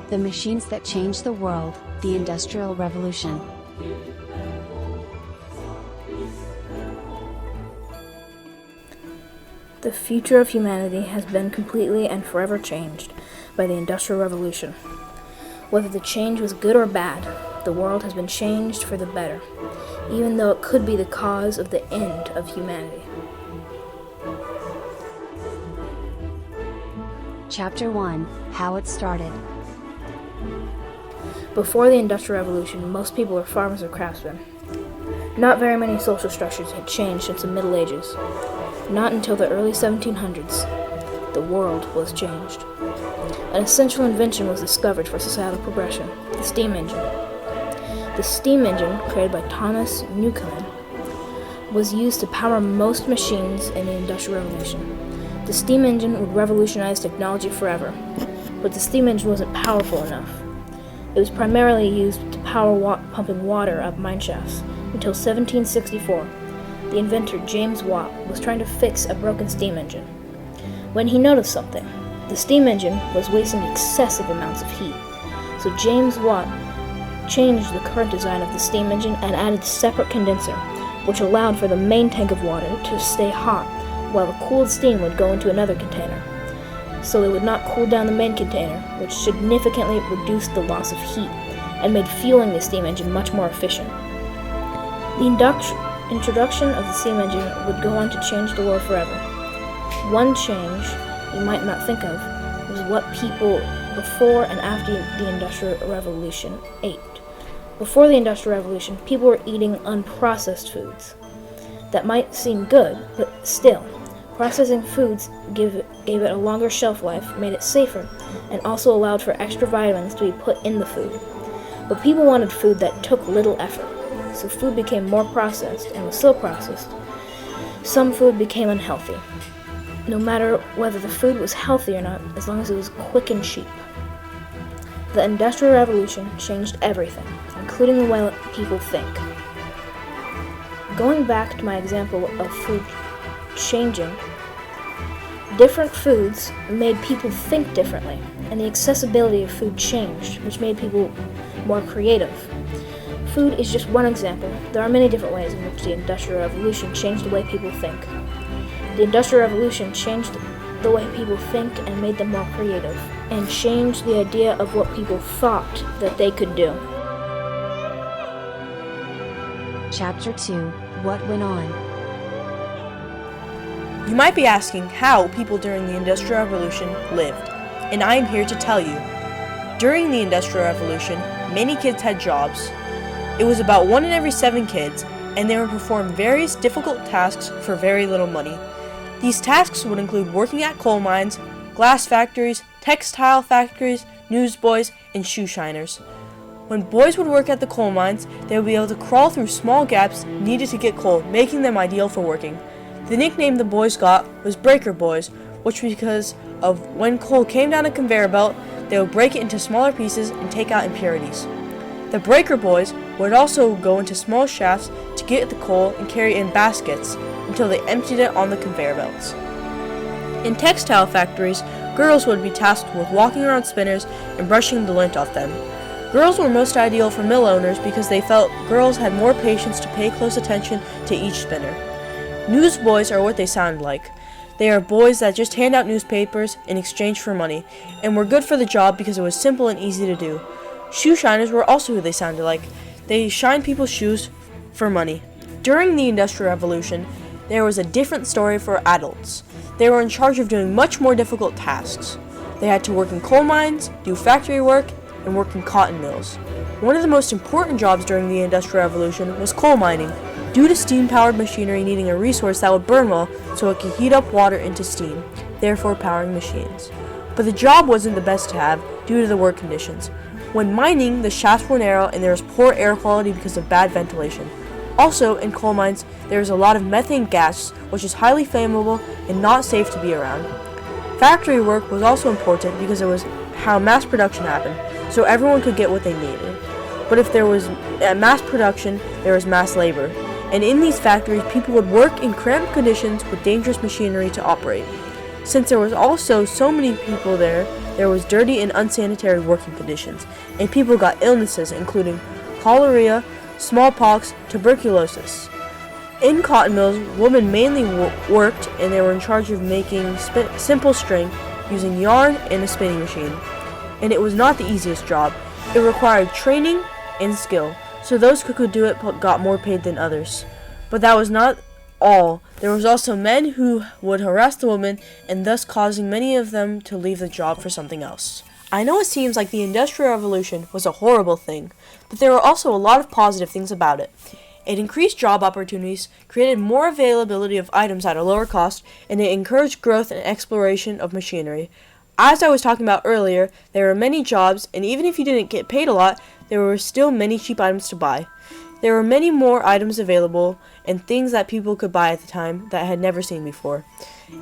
The machines that changed the world, the Industrial Revolution. The future of humanity has been completely and forever changed by the Industrial Revolution. Whether the change was good or bad, the world has been changed for the better, even though it could be the cause of the end of humanity. Chapter 1: How it started. Before the Industrial Revolution, most people were farmers or craftsmen. Not very many social structures had changed since the Middle Ages. Not until the early 1700s, the world was changed. An essential invention was discovered for societal progression: the steam engine. The steam engine, created by Thomas Newcomen, was used to power most machines in the Industrial Revolution. The steam engine would revolutionize technology forever, but the steam engine wasn't powerful enough. It was primarily used to power pumping water up mine shafts until 1764. The inventor James Watt was trying to fix a broken steam engine when he noticed something. The steam engine was wasting excessive amounts of heat, so James Watt changed the current design of the steam engine and added a separate condenser, which allowed for the main tank of water to stay hot while the cooled steam would go into another container, so it would not cool down the main container, which significantly reduced the loss of heat and made fueling the steam engine much more efficient. The introduction of the steam engine would go on to change the world forever. One change you might not think of was what people before and after the Industrial Revolution ate. Before the Industrial Revolution, people were eating unprocessed foods. That might seem good, but still, processing foods gave it a longer shelf life, made it safer, and also allowed for extra vitamins to be put in the food. But people wanted food that took little effort, so food became more processed, and was so processed, some food became unhealthy. No matter whether the food was healthy or not, as long as it was quick and cheap. The Industrial Revolution changed everything, including the way people think. Going back to my example of food changing, different foods made people think differently, and the accessibility of food changed, which made people more creative. Food is just one example. There are many different ways in which the Industrial Revolution changed the way people think. The Industrial Revolution changed the way people think and made them more creative, and changed the idea of what people thought that they could do. Chapter 2: What went on. You might be asking how people during the Industrial Revolution lived, and I am here to tell you. During the Industrial Revolution, many kids had jobs. It was about 1 in every 7 kids, and they would perform various difficult tasks for very little money. These tasks would include working at coal mines, glass factories, textile factories, newsboys, and shoe shiners. When boys would work at the coal mines, they would be able to crawl through small gaps needed to get coal, making them ideal for working. The nickname the boys got was Breaker Boys, which was because of when coal came down a conveyor belt, they would break it into smaller pieces and take out impurities. The Breaker Boys would also go into small shafts to get the coal and carry it in baskets until they emptied it on the conveyor belts. In textile factories, girls would be tasked with walking around spinners and brushing the lint off them. Girls were most ideal for mill owners because they felt girls had more patience to pay close attention to each spinner. Newsboys are what they sound like. They are boys that just hand out newspapers in exchange for money, and were good for the job because it was simple and easy to do. Shoe shiners were also who they sounded like. They shined people's shoes for money. During the Industrial Revolution, there was a different story for adults. They were in charge of doing much more difficult tasks. They had to work in coal mines, do factory work, and work in cotton mills. One of the most important jobs during the Industrial Revolution was coal mining, due to steam-powered machinery needing a resource that would burn well so it could heat up water into steam, therefore powering machines. But the job wasn't the best to have due to the work conditions. When mining, the shafts were narrow and there was poor air quality because of bad ventilation. Also, in coal mines, there is a lot of methane gas, which is highly flammable and not safe to be around. Factory work was also important because it was how mass production happened, so everyone could get what they needed. But if there was mass production, there was mass labor. And in these factories, people would work in cramped conditions with dangerous machinery to operate. Since there was also so many people there was dirty and unsanitary working conditions, and people got illnesses including cholera, smallpox, tuberculosis. In cotton mills, women mainly worked, and they were in charge of making simple string using yarn and a spinning machine. And it was not the easiest job. It required training and skill, so those who could do it got more paid than others. But that was not all. There was also men who would harass the women, and thus causing many of them to leave the job for something else. I know it seems like the Industrial Revolution was a horrible thing, but there were also a lot of positive things about it. It increased job opportunities, created more availability of items at a lower cost, and it encouraged growth and exploration of machinery. As I was talking about earlier, there were many jobs, and even if you didn't get paid a lot, there were still many cheap items to buy. There were many more items available and things that people could buy at the time that I had never seen before.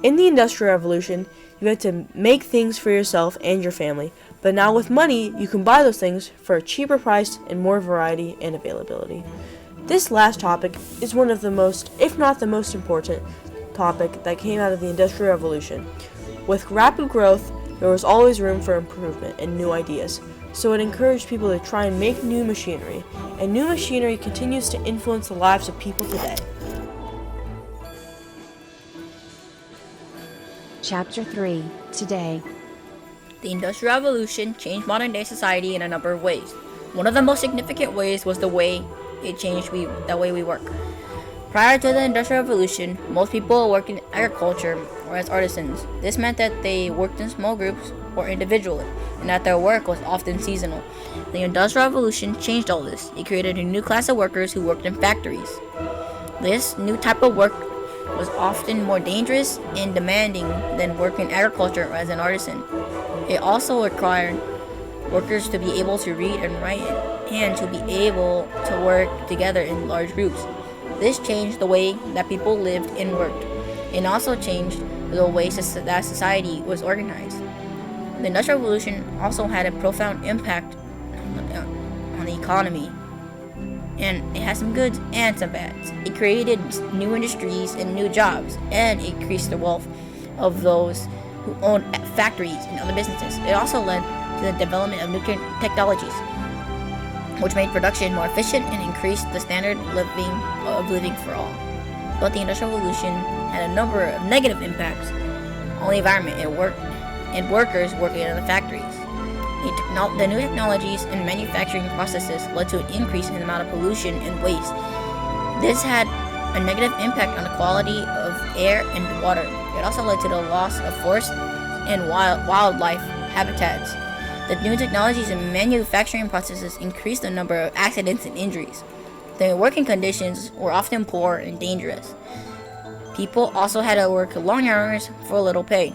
In the Industrial Revolution, you had to make things for yourself and your family, but now with money, you can buy those things for a cheaper price and more variety and availability. This last topic is one of the most, if not the most important topic that came out of the Industrial Revolution. With rapid growth, there was always room for improvement and new ideas, so it encouraged people to try and make new machinery, and new machinery continues to influence the lives of people today. Chapter 3. Today. The Industrial Revolution changed modern-day society in a number of ways. One of the most significant ways was the way it changed the way we work. Prior to the Industrial Revolution, most people worked in agriculture or as artisans. This meant that they worked in small groups or individually, and that their work was often seasonal. The Industrial Revolution changed all this. It created a new class of workers who worked in factories. This new type of work was often more dangerous and demanding than work in agriculture or as an artisan. It also required workers to be able to read and write and to be able to work together in large groups. This changed the way that people lived and worked, and also changed the way that society was organized. The Industrial Revolution also had a profound impact on the economy, and it has some goods and some bads. It created new industries and new jobs, and it increased the wealth of those who owned factories and other businesses. It also led to the development of new technologies, which made production more efficient and increased the standard of living for all. But the Industrial Revolution had a number of negative impacts on the environment and workers working in the factories. The new technologies and manufacturing processes led to an increase in the amount of pollution and waste. This had a negative impact on the quality of air and water. It also led to the loss of forest and wildlife habitats. The new technologies and manufacturing processes increased the number of accidents and injuries. The working conditions were often poor and dangerous. People also had to work long hours for little pay.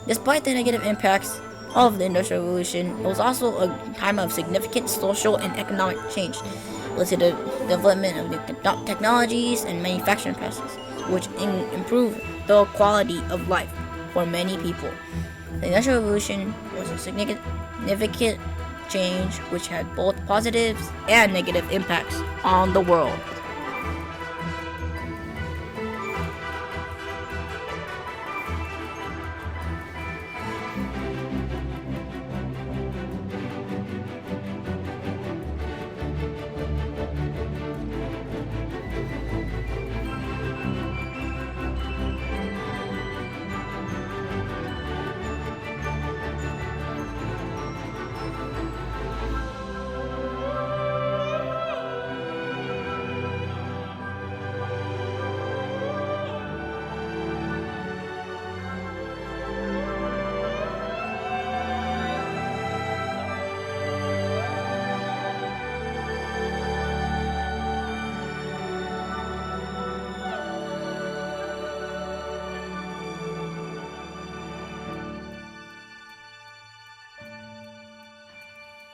Despite the negative impacts of the Industrial Revolution, it was also a time of significant social and economic change. It led to the development of new technologies and manufacturing processes, which improved the quality of life for many people. The Industrial Revolution was a significant change which had both positives and negative impacts on the world.